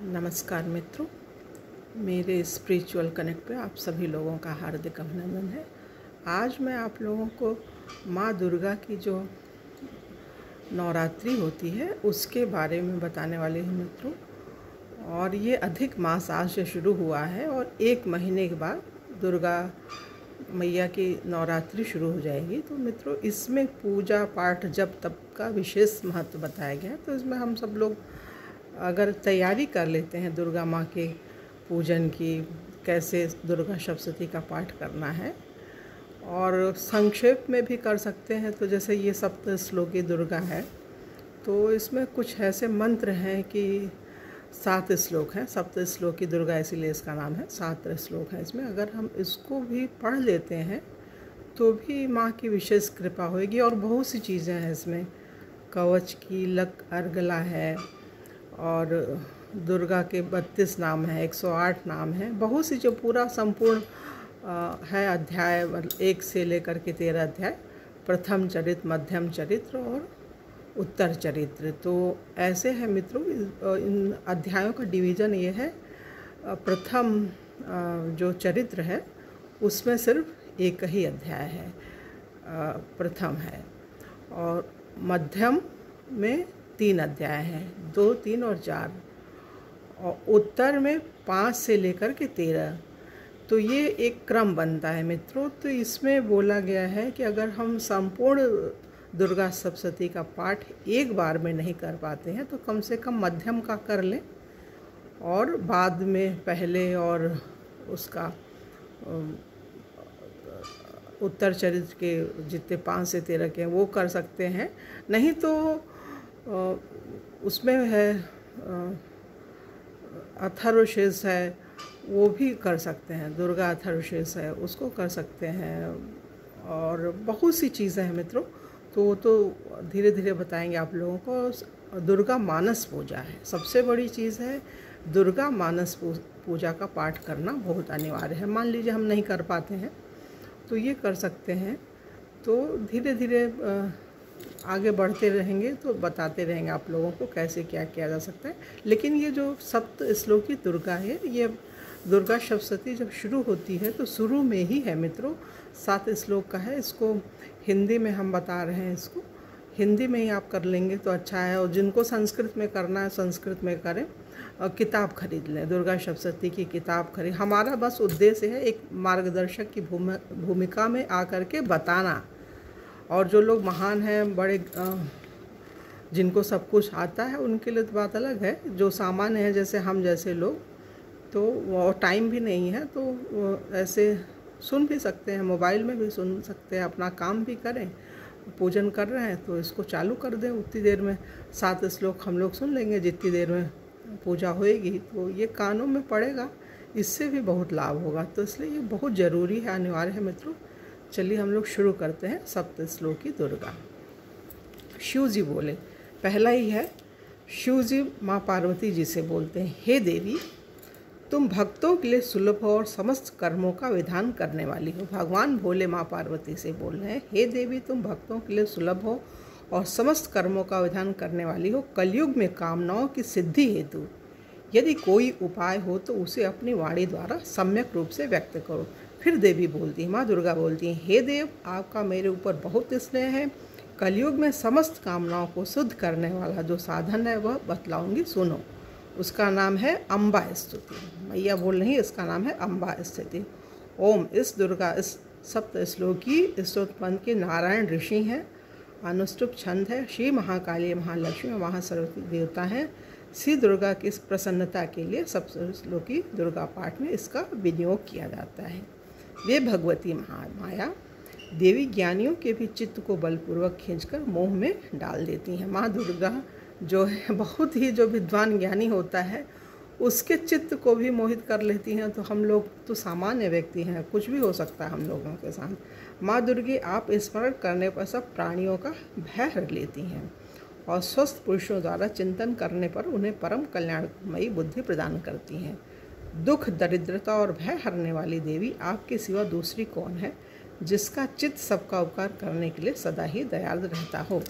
नमस्कार मित्रों, मेरे स्पिरिचुअल कनेक्ट पे आप सभी लोगों का हार्दिक अभिनंदन है। आज मैं आप लोगों को माँ दुर्गा की जो नवरात्रि होती है उसके बारे में बताने वाली हूँ मित्रों। और ये अधिक मास आज से शुरू हुआ है और 1 महीने के बाद दुर्गा मैया की नवरात्रि शुरू हो जाएगी। तो मित्रों, इसमें पूजा पाठ जप तप का विशेष महत्व बताया गया है। तो इसमें हम सब लोग अगर तैयारी कर लेते हैं दुर्गा माँ के पूजन की, कैसे दुर्गा सप्तशती का पाठ करना है और संक्षेप में भी कर सकते हैं। तो जैसे ये सप्त श्लोकी दुर्गा है, तो इसमें कुछ ऐसे मंत्र हैं कि 7 श्लोक हैं। सप्त श्लोकी दुर्गा इसीलिए इसका नाम है, 7 श्लोक है इसमें। अगर हम इसको भी पढ़ लेते हैं तो भी माँ की विशेष कृपा होगी। और बहुत सी चीज़ें हैं इसमें, कवच की लक अर्गला है और दुर्गा के 32 नाम हैं, 108 नाम हैं, बहुत सी जो पूरा संपूर्ण है अध्याय, 1 से लेकर के 13 अध्याय, प्रथम चरित्र, मध्यम चरित्र और उत्तर चरित्र। तो ऐसे हैं मित्रों, इन अध्यायों का डिवीज़न ये है। प्रथम जो चरित्र है उसमें सिर्फ एक ही अध्याय है, प्रथम है, और मध्यम में 3 अध्याय हैं, 2, 3 और 4, और उत्तर में 5 से लेकर के 13। तो ये एक क्रम बनता है मित्रों। तो इसमें बोला गया है कि अगर हम संपूर्ण दुर्गा सप्तशती का पाठ एक बार में नहीं कर पाते हैं तो कम से कम मध्यम का कर लें, और बाद में पहले और उसका उत्तर चरित्र के जितने 5 से 13 के हैं वो कर सकते हैं। नहीं तो उसमें है अथर्वशीर्ष है, वो भी कर सकते हैं, दुर्गा अथर्वशीर्ष है उसको कर सकते हैं। और बहुत सी चीज़ें हैं मित्रों, तो वो तो धीरे धीरे बताएंगे आप लोगों को। दुर्गा मानस पूजा है, सबसे बड़ी चीज़ है। दुर्गा मानस पूजा का पाठ करना बहुत अनिवार्य है। मान लीजिए हम नहीं कर पाते हैं तो ये कर सकते हैं। तो धीरे धीरे आगे बढ़ते रहेंगे तो बताते रहेंगे आप लोगों को कैसे क्या किया जा सकता है। लेकिन ये जो सप्त श्लोकी दुर्गा है, ये दुर्गा सप्तशती जब शुरू होती है तो शुरू में ही है मित्रों, 7 श्लोक का है। इसको हिंदी में हम बता रहे हैं, इसको हिंदी में ही आप कर लेंगे तो अच्छा है। और जिनको संस्कृत में करना है संस्कृत में करें, और किताब खरीद लें, दुर्गा सप्तशती की किताब खरीद। हमारा बस उद्देश्य है एक मार्गदर्शक की भूमिका में आकर के बताना। और जो लोग महान हैं, बड़े जिनको सब कुछ आता है, उनके लिए तो बात अलग है। जो सामान्य है जैसे हम जैसे लोग, तो वो टाइम भी नहीं है तो ऐसे सुन भी सकते हैं, मोबाइल में भी सुन सकते हैं, अपना काम भी करें। पूजन कर रहे हैं तो इसको चालू कर दें, उतनी देर में 7 श्लोक हम लोग सुन लेंगे, जितनी देर में पूजा होएगी। तो ये कानों में पड़ेगा, इससे भी बहुत लाभ होगा। तो इसलिए ये बहुत ज़रूरी है, अनिवार्य है मित्रों। चलिए हम लोग शुरू करते हैं। सप्त श्लोकी दुर्गा। शिव जी बोले, पहला ही है, शिव जी माँ पार्वती जी से बोलते हैं, हे देवी, तुम भक्तों के लिए सुलभ और समस्त कर्मों का विधान करने वाली हो। भगवान भोले माँ पार्वती से बोल रहे हैं, हे देवी, तुम भक्तों के लिए सुलभ हो और समस्त कर्मों का विधान करने वाली हो। कलयुग में कामनाओं की सिद्धि हेतु यदि कोई उपाय हो तो उसे अपनी वाणी द्वारा सम्यक रूप से व्यक्त करो। फिर देवी बोलती है, माँ दुर्गा बोलती हैं, हे देव, आपका मेरे ऊपर बहुत स्नेह है। कलयुग में समस्त कामनाओं को शुद्ध करने वाला जो साधन है वह बतलाऊंगी, सुनो। उसका नाम है अम्बा स्तुति। मैया बोल रही है, इसका नाम है अम्बा स्तुति। ओम, इस दुर्गा इस सप्त श्लोकी स्तोत्र के नारायण ऋषि हैं, अनुष्टुप छंद है। श्री महाकाली, महालक्ष्मी, महासरस्वती देवता हैं। श्री दुर्गा की प्रसन्नता के लिए सप्त श्लोकी दुर्गा पाठ में इसका विनियोग किया जाता है। वे भगवती महामाया देवी ज्ञानियों के भी चित्त को बलपूर्वक खींचकर मोह में डाल देती हैं। माँ दुर्गा जो है, बहुत ही जो विद्वान ज्ञानी होता है उसके चित्त को भी मोहित कर लेती हैं। तो हम लोग तो सामान्य व्यक्ति हैं, कुछ भी हो सकता है हम लोगों के साथ। माँ दुर्गे आप स्मरण करने पर सब प्राणियों का भय हर लेती हैं और स्वस्थ पुरुषों द्वारा चिंतन करने पर उन्हें परम कल्याणमयी बुद्धि प्रदान करती हैं। दुख, दरिद्रता और भय हरने वाली देवी आपके सिवा दूसरी कौन है, जिसका चित्त सबका उपकार करने के लिए सदा ही दयालु रहता हो।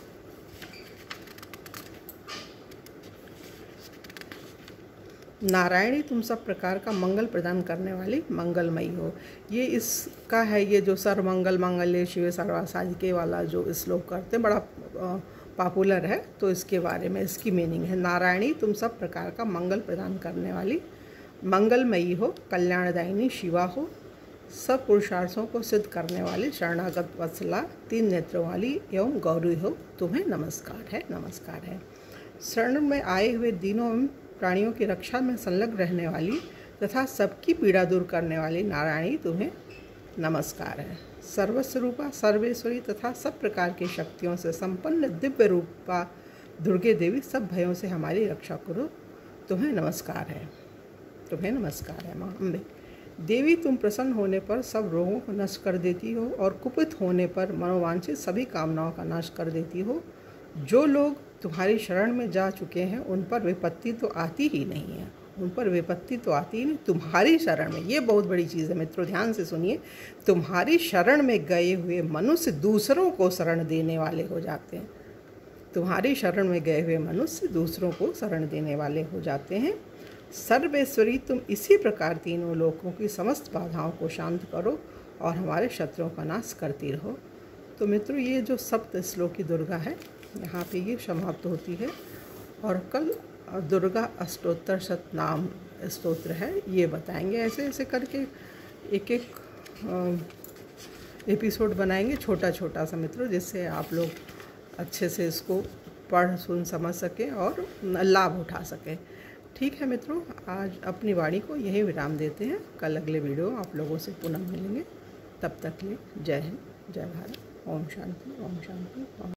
नारायणी तुम सब प्रकार का मंगल प्रदान करने वाली मंगलमयी हो। ये इसका है, ये जो सर्वमंगल मांगल्ये शिवे सर्वासाधिके वाला जो श्लोक करते हैं, बड़ा पॉपुलर है, तो इसके बारे में इसकी मीनिंग है, नारायणी तुम सब प्रकार का मंगल प्रदान करने वाली मंगलमयी हो, कल्याणदायिनी शिवा हो, सब पुरुषार्थों को सिद्ध करने वाली शरणागत वत्सला, 3 नेत्रों वाली एवं गौरी हो, तुम्हें नमस्कार है, नमस्कार है। शरण में आए हुए दीनों एवं प्राणियों की रक्षा में संलग्न रहने वाली तथा सबकी पीड़ा दूर करने वाली नारायणी तुम्हें नमस्कार है। सर्वस्वरूपा सर्वेश्वरी तथा सब प्रकार की शक्तियों से संपन्न दिव्य रूपा दुर्गे देवी, सब भयों से हमारी रक्षा करो, तुम्हें नमस्कार है, तुम्हें नमस्कार है। माँ अम्बे देवी, तुम प्रसन्न होने पर सब रोगों को नष्ट कर देती हो और कुपित होने पर मनोवांछित सभी कामनाओं का नाश कर देती हो। जो लोग तुम्हारी शरण में जा चुके हैं उन पर विपत्ति तो आती ही नहीं है, उन पर विपत्ति तो आती ही नहीं तुम्हारी शरण में। ये बहुत बड़ी चीज़ है मित्रों, ध्यान से सुनिए। तुम्हारी शरण में गए हुए मनुष्य दूसरों को शरण देने वाले हो जाते हैं। तुम्हारी शरण में गए हुए मनुष्य दूसरों को शरण देने वाले हो जाते हैं। सर्वेश्वरी, तुम इसी प्रकार तीनों लोकों की समस्त बाधाओं को शांत करो और हमारे शत्रुओं का नाश करती रहो। तो मित्रों, ये जो सप्त श्लोक की दुर्गा है, यहाँ पे ये समाप्त होती है। और कल दुर्गा अष्टोत्तर शतनाम स्तोत्र है, ये बताएंगे। ऐसे ऐसे करके एक एक एपिसोड बनाएंगे, छोटा छोटा सा मित्रों, जिससे आप लोग अच्छे से इसको पढ़ सुन समझ सकें और लाभ उठा सकें। ठीक है मित्रों, आज अपनी वाणी को यही विराम देते हैं। कल अगले वीडियो आप लोगों से पुनः मिलेंगे। तब तक के लिए जय हिंद, जय भारत, ओम शांति, ओम शांति, ओम।